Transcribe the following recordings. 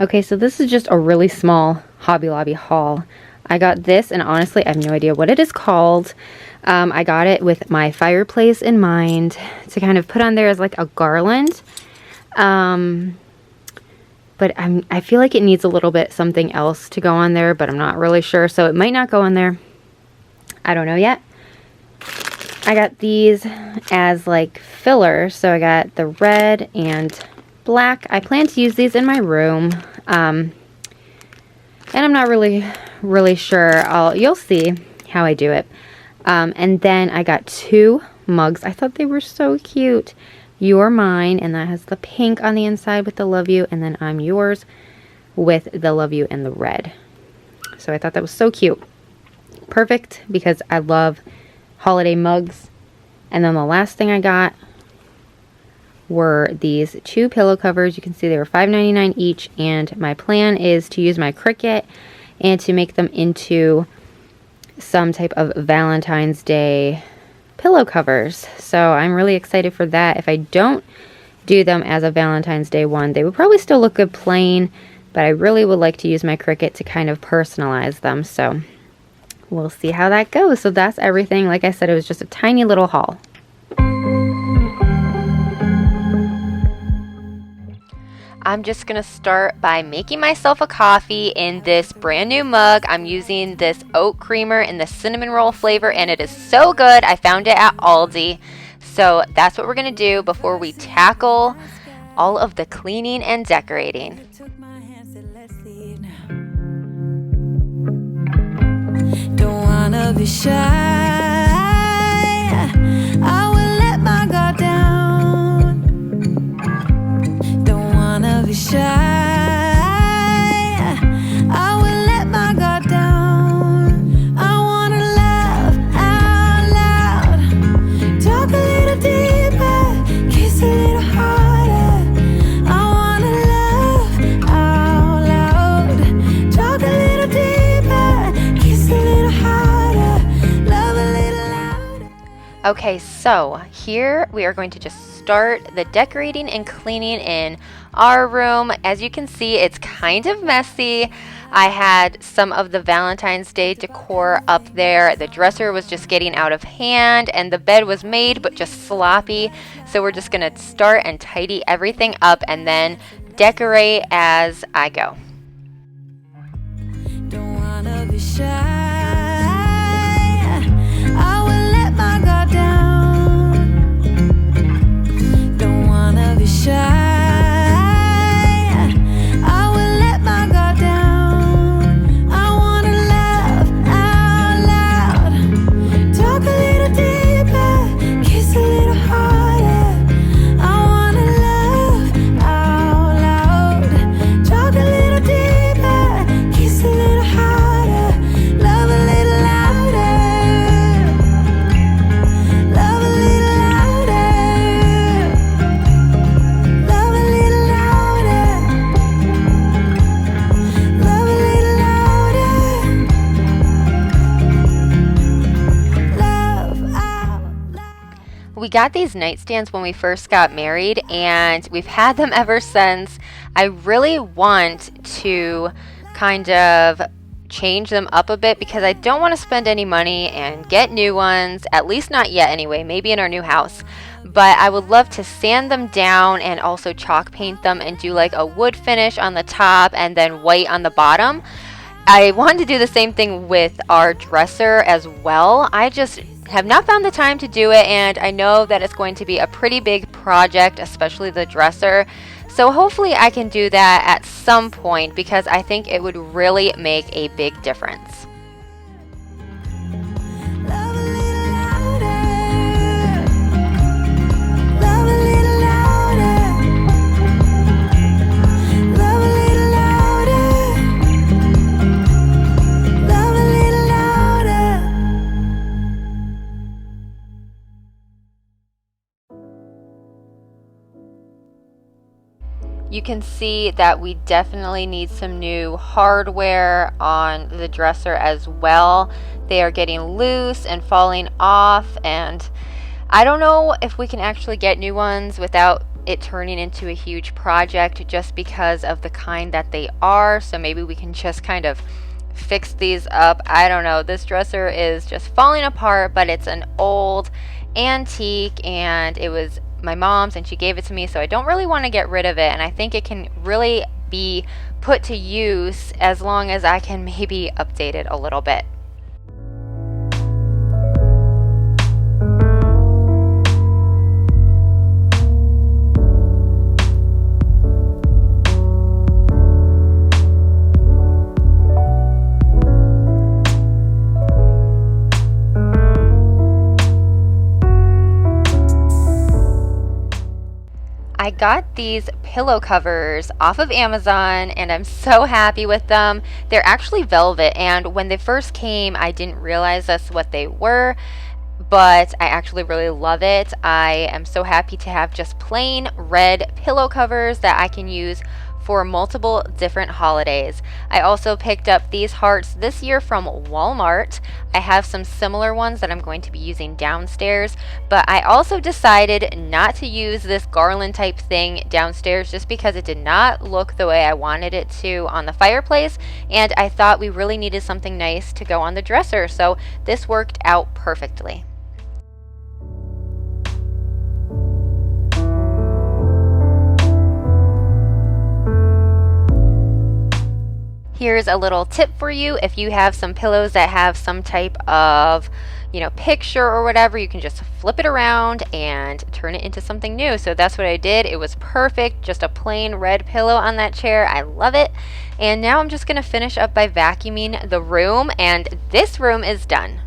Okay, so this is just a really small Hobby Lobby haul. I got this, and honestly, I have no idea what it is called. I got it with my fireplace in mind to kind of put on there as like a garland. But I feel like it needs a little bit something else to go on there, but I'm not really sure. So it might not go on there. I don't know yet. I got these as like filler. So I got the red and black. I plan to use these in my room. And I'm not really sure. You'll see how I do it. And then I got 2 mugs. I thought they were so cute. You're mine, and that has the pink on the inside with the love you, and then I'm yours with the love you and the red. So I thought that was so cute. Perfect, because I love holiday mugs. And then the last thing I got were these 2 pillow covers. You can see they were $5.99 each, and my plan is to use my Cricut and to make them into some type of Valentine's Day pillow covers. So I'm really excited for that. If I don't do them as a Valentine's Day one, they would probably still look good plain, but I really would like to use my Cricut to kind of personalize them. So we'll see how that goes. So that's everything. Like I said, it was just a tiny little haul. I'm just going to start by making myself a coffee in this brand new mug. I'm using this oat creamer in the cinnamon roll flavor, and it is so good. I found it at Aldi. So that's what we're going to do before we tackle all of the cleaning and decorating. Don't wanna be shy. I will let my guard down. Don't wanna be shy. I will let my guard down. I wanna laugh out loud. Talk a little deeper. Kiss a little harder. I wanna laugh out loud. Talk a little deeper. Kiss a little harder. Love a little louder. Okay, so here we are going to just start the decorating and cleaning in our room. As you can see, it's kind of messy. I had some of the Valentine's Day decor up there. The dresser was just getting out of hand, and the bed was made but just sloppy. So we're just gonna start and tidy everything up and then decorate as I go. Don't wanna be shy. I will let my guard down. Don't wanna be shy. I will let my guard down. I wanna laugh out loud. Talk a little deeper. Kiss a little harder. I wanna laugh out loud. Talk a little deeper. Kiss a little harder. Love a little louder. Love a little louder. Love a little louder. Love a little louder. Love out loud. We got these nightstands when we first got married, and we've had them ever since. I really want to kind of change them up a bit because I don't want to spend any money and get new ones, at least not yet anyway, maybe in our new house. But I would love to sand them down and also chalk paint them and do like a wood finish on the top and then white on the bottom. I wanted to do the same thing with our dresser as well. I just have not found the time to do it, and I know that it's going to be a pretty big project, especially the dresser. So hopefully I can do that at some point because I think it would really make a big difference. Love a little louder. Love a little louder. Love a little louder. Love a little louder. You can see that we definitely need some new hardware on the dresser as well. They are getting loose and falling off, and I don't know if we can actually get new ones without it turning into a huge project just because of the kind that they are. So maybe we can just kind of fix these up. I don't know. This dresser is just falling apart, but it's an old antique and it was my mom's and she gave it to me, so I don't really want to get rid of it, and I think it can really be put to use as long as I can maybe update it a little bit. I got these pillow covers off of Amazon and I'm so happy with them. They're actually velvet, and when they first came I didn't realize that's what they were, but I actually really love it. I am so happy to have just plain red pillow covers that I can use for multiple different holidays. I also picked up these hearts this year from Walmart. I have some similar ones that I'm going to be using downstairs, but I also decided not to use this garland type thing downstairs just because it did not look the way I wanted it to on the fireplace, and I thought we really needed something nice to go on the dresser, so this worked out perfectly. Here's a little tip for you. If you have some pillows that have some type of, picture or whatever, you can just flip it around and turn it into something new. So that's what I did. It was perfect. Just a plain red pillow on that chair. I love it. And now I'm just going to finish up by vacuuming the room, and this room is done.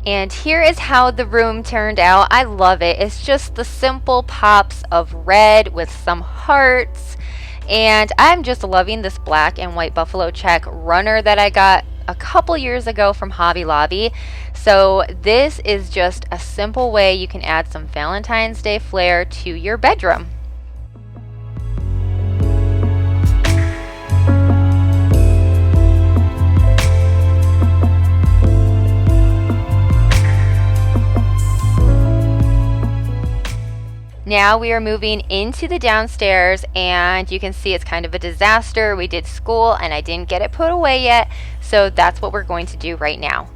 And here is how the room turned out. I love it. It's just the simple pops of red with some hearts. And I'm just loving this black and white buffalo check runner that I got a couple years ago from Hobby Lobby. So this is just a simple way you can add some Valentine's Day flair to your bedroom. Now we are moving into the downstairs, and you can see it's kind of a disaster. We did school and I didn't get it put away yet, so that's what we're going to do right now.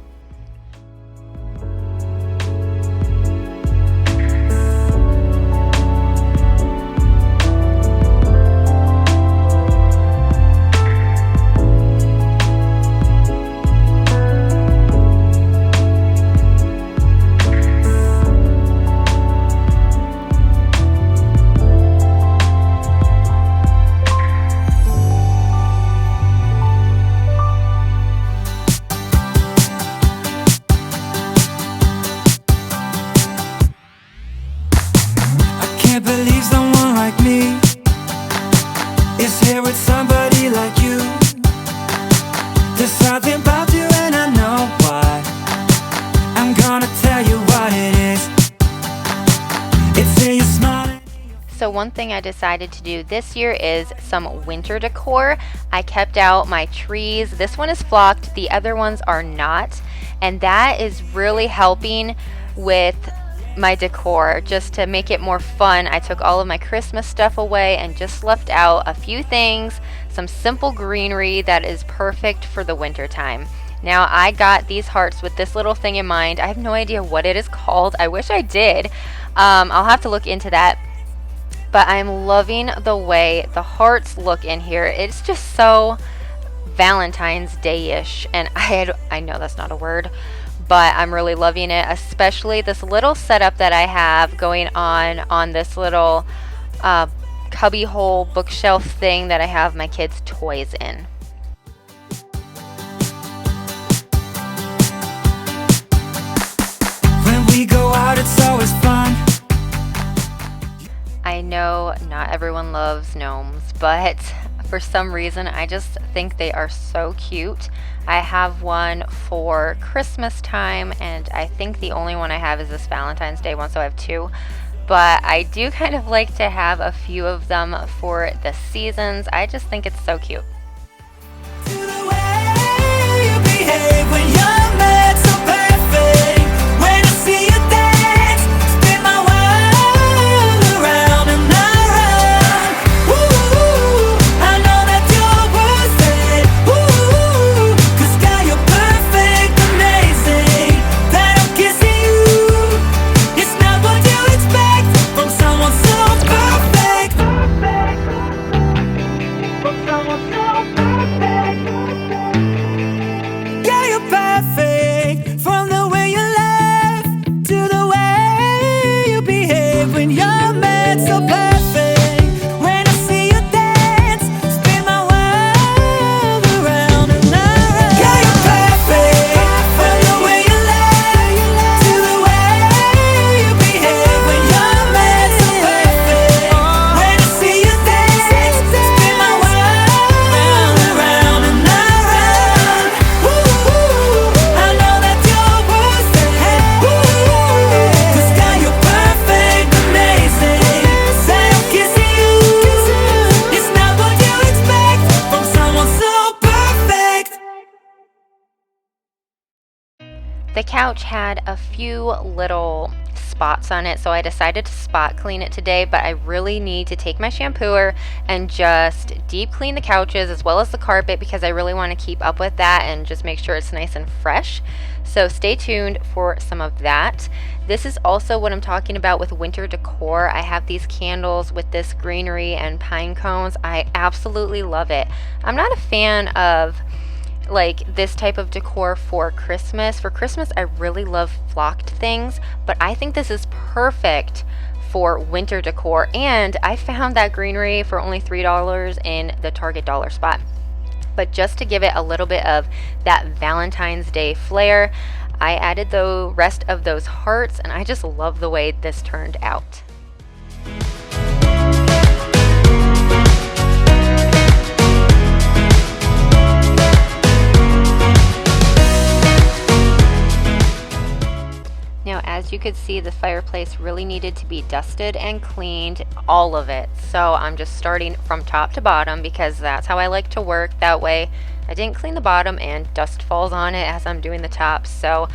Can't believe someone like me is here with somebody like you. There's something about you and I know why. I'm gonna tell you what it is. It's in your smile. So one thing I decided to do this year is some winter decor. I kept out my trees. This one is flocked, the other ones are not, and that is really helping with my decor. Just to make it more fun, I took all of my Christmas stuff away and just left out a few things, some simple greenery that is perfect for the winter time. Now I got these hearts with this little thing in mind. I have no idea what it is called. I wish I did. I'll have to look into that. But I'm loving the way the hearts look in here. It's just so Valentine's Day-ish, and I know that's not a word, but I'm really loving it, especially this little setup that I have going on this little cubby hole bookshelf thing that I have my kids' toys in. When we go out, it's know not everyone loves gnomes, but for some reason I just think they are so cute. I have one for Christmas time, and I think the only one I have is this Valentine's Day one, so I have two. But I do kind of like to have a few of them for the seasons. I just think it's so cute. The couch had a few little spots on it, so I decided to spot clean it today, but I really need to take my shampooer and just deep clean the couches as well as the carpet, because I really want to keep up with that and just make sure it's nice and fresh. So stay tuned for some of that. This is also what I'm talking about with winter decor. I have these candles with this greenery and pine cones. I absolutely love it. I'm not a fan of like this type of decor for Christmas. For Christmas, I really love flocked things, but I think this is perfect for winter decor. And I found that greenery for only $3 in the Target dollar spot. But just to give it a little bit of that Valentine's Day flair, I added the rest of those hearts, and I just love the way this turned out. Now, as you could see, the fireplace really needed to be dusted and cleaned, all of it. So I'm just starting from top to bottom because that's how I like to work. That way I didn't clean the bottom and dust falls on it as I'm doing the top. So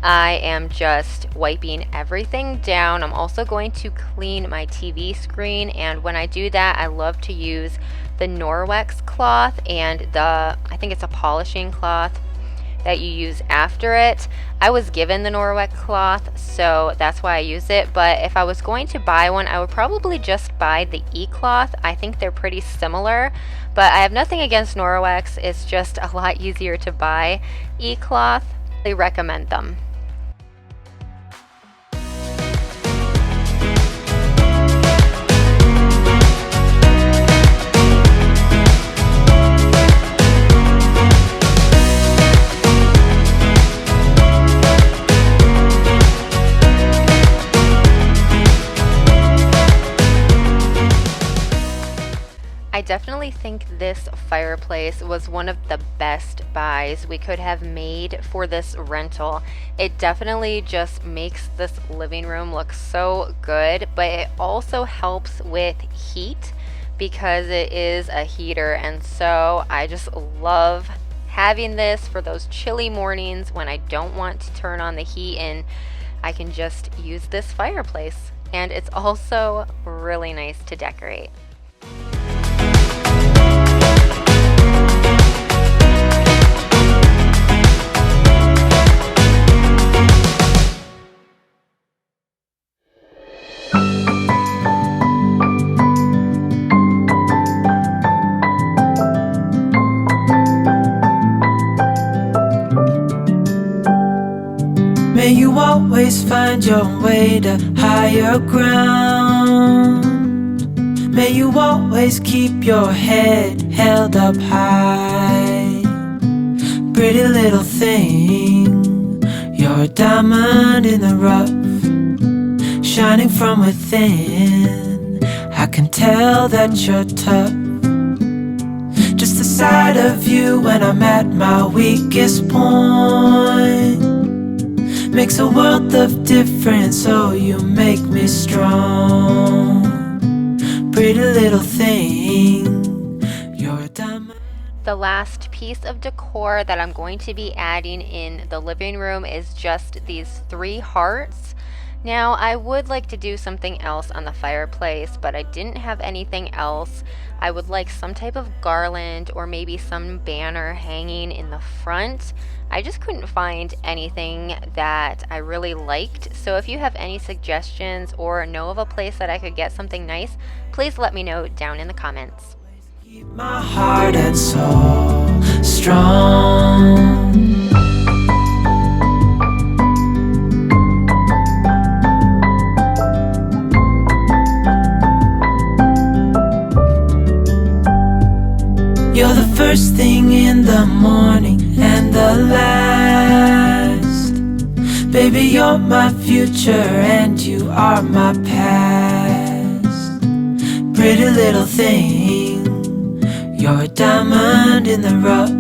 I am just wiping everything down. I'm also going to clean my TV screen, and when I do that, I love to use the Norwex cloth and I think it's a polishing cloth that you use after it. I was given the Norwex cloth, so that's why I use it. But if I was going to buy one, I would probably just buy the e-cloth. I think they're pretty similar, but I have nothing against Norwex. It's just a lot easier to buy e-cloth. I recommend them. I definitely think this fireplace was one of the best buys we could have made for this rental. It definitely just makes this living room look so good, but it also helps with heat because it is a heater, and so I just love having this for those chilly mornings when I don't want to turn on the heat, and I can just use this fireplace. And it's also really nice to decorate. May you always find your way to higher ground. May you always keep your head held up high. Pretty little thing, you're a diamond in the rough, shining from within. I can tell that you're tough. Just the sight of you when I'm at my weakest point makes a world of difference, oh you make me strong. Pretty little thing, you're a diamond. The last piece of decor that I'm going to be adding in the living room is just these 3 hearts. Now, I would like to do something else on the fireplace, but I didn't have anything else. I would like some type of garland or maybe some banner hanging in the front. I just couldn't find anything that I really liked. So if you have any suggestions or know of a place that I could get something nice, please let me know down in the comments. Keep my heart and soul strong. You're the first thing in the morning and the last. Baby, you're my future and you are my past. Pretty little thing, you're a diamond in the rough,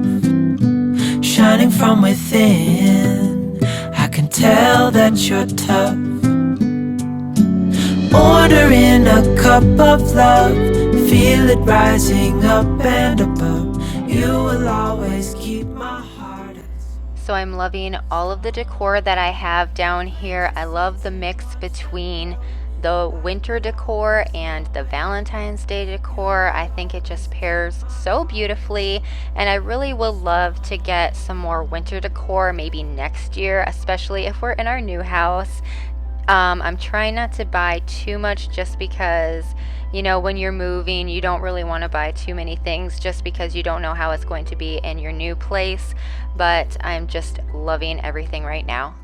shining from within. I can tell that you're tough. Order in a cup of love, feel it rising up and above. You will always keep my heart. So I'm loving all of the decor that I have down here. I love the mix between the winter decor and the Valentine's Day decor. I think it just pairs so beautifully, and I really would love to get some more winter decor maybe next year, especially if we're in our new house. I'm trying not to buy too much just because, you know, when you're moving, you don't really want to buy too many things just because you don't know how it's going to be in your new place. But I'm just loving everything right now.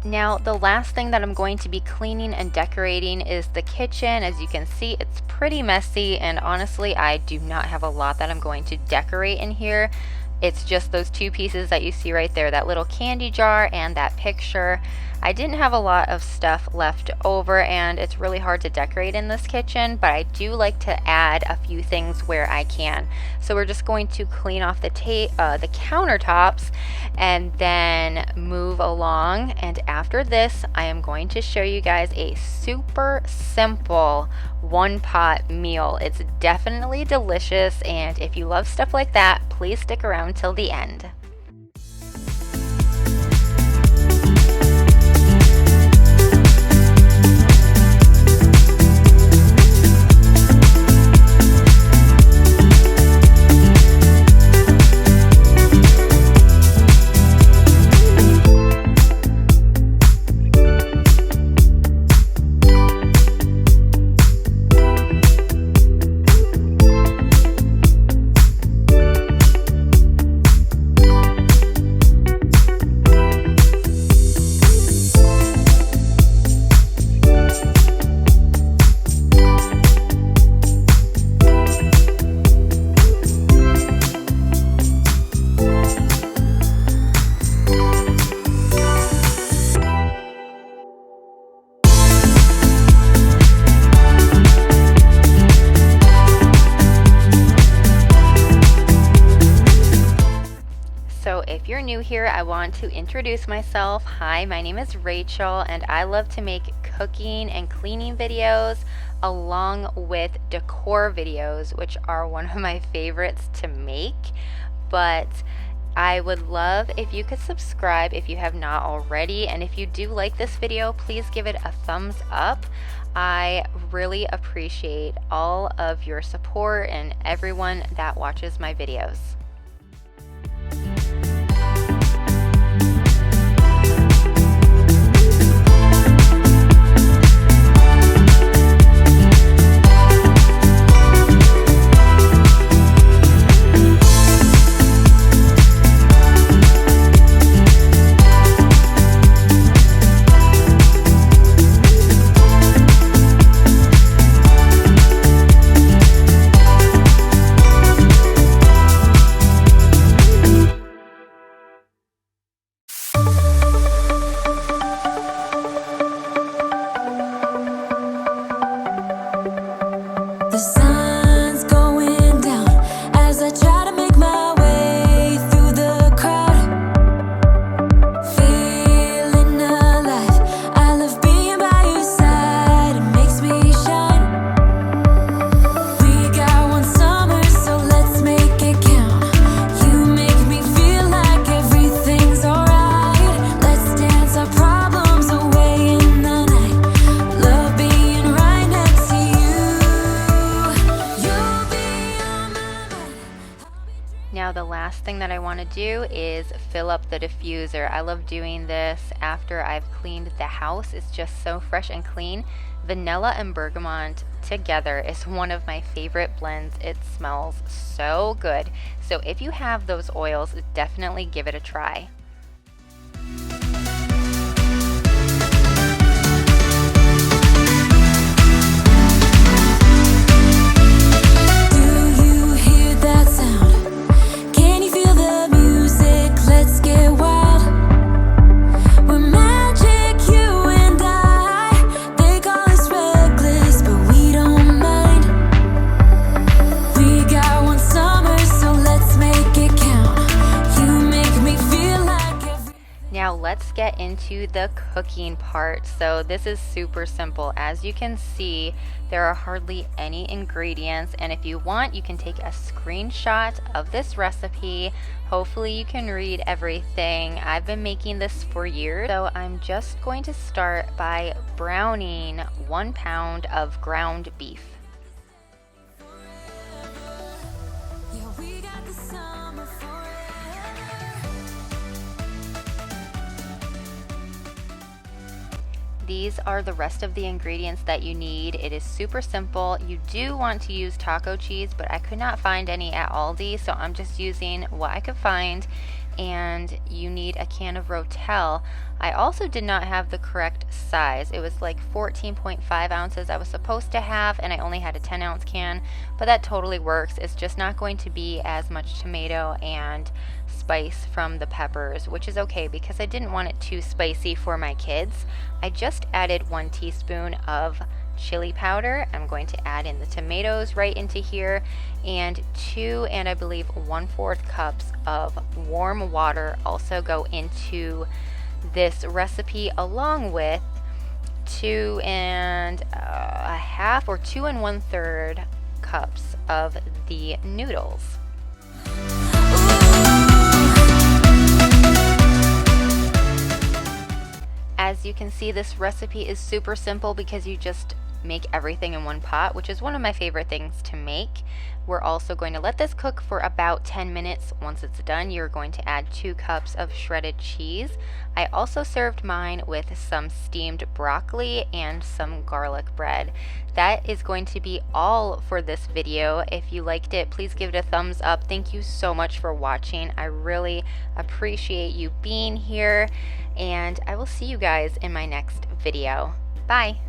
Now, the last thing that I'm going to be cleaning and decorating is the kitchen. As you can see, it's pretty messy, and honestly, I do not have a lot that I'm going to decorate in here. It's just those 2 pieces that you see right there, that little candy jar and that picture. I didn't have a lot of stuff left over, and it's really hard to decorate in this kitchen, but I do like to add a few things where I can. So we're just going to clean off the countertops and then move along. And after this, I am going to show you guys a super simple 1-pot meal. It's definitely delicious, and if you love stuff like that, please stick around till the end. If you're new here, I want to introduce myself. Hi, my name is Rachel, and I love to make cooking and cleaning videos along with decor videos, which are one of my favorites to make. But I would love if you could subscribe if you have not already, and if you do like this video, please give it a thumbs up. I really appreciate all of your support and everyone that watches my videos. last thing that I want to do is fill up the diffuser. I love doing this after I've cleaned the house. It's just so fresh and clean. Vanilla and bergamot together is one of my favorite blends. It smells so good. So if you have those oils, definitely give it a try. Now let's get into the cooking part. So this is super simple. As you can see, there are hardly any ingredients, and if you want, you can take a screenshot of this recipe. Hopefully you can read everything. I've been making this for years, so I'm just going to start by browning 1 pound of ground beef. These are the rest of the ingredients that you need. It is super simple. You do want to use taco cheese, but I could not find any at Aldi, so I'm just using what I could find. And you need a can of Rotel. I also did not have the correct size. It was like 14.5 ounces I was supposed to have, and I only had a 10-ounce can, but that totally works. It's just not going to be as much tomato and spice from the peppers, which is okay because I didn't want it too spicy for my kids. I just added 1 teaspoon of chili powder. I'm going to add in the tomatoes right into here, and 2 and I believe 1/4 cups of warm water also go into this recipe, along with 2 and a half or 2 and 1/3 cups of the noodles. As you can see, this recipe is super simple because you just make everything in one pot, which is one of my favorite things to make. We're also going to let this cook for about 10 minutes. Once it's done, you're going to add 2 cups of shredded cheese. I also served mine with some steamed broccoli and some garlic bread. That is going to be all for this video. If you liked it, please give it a thumbs up. Thank you so much for watching. I really appreciate you being here, and I will see you guys in my next video. Bye!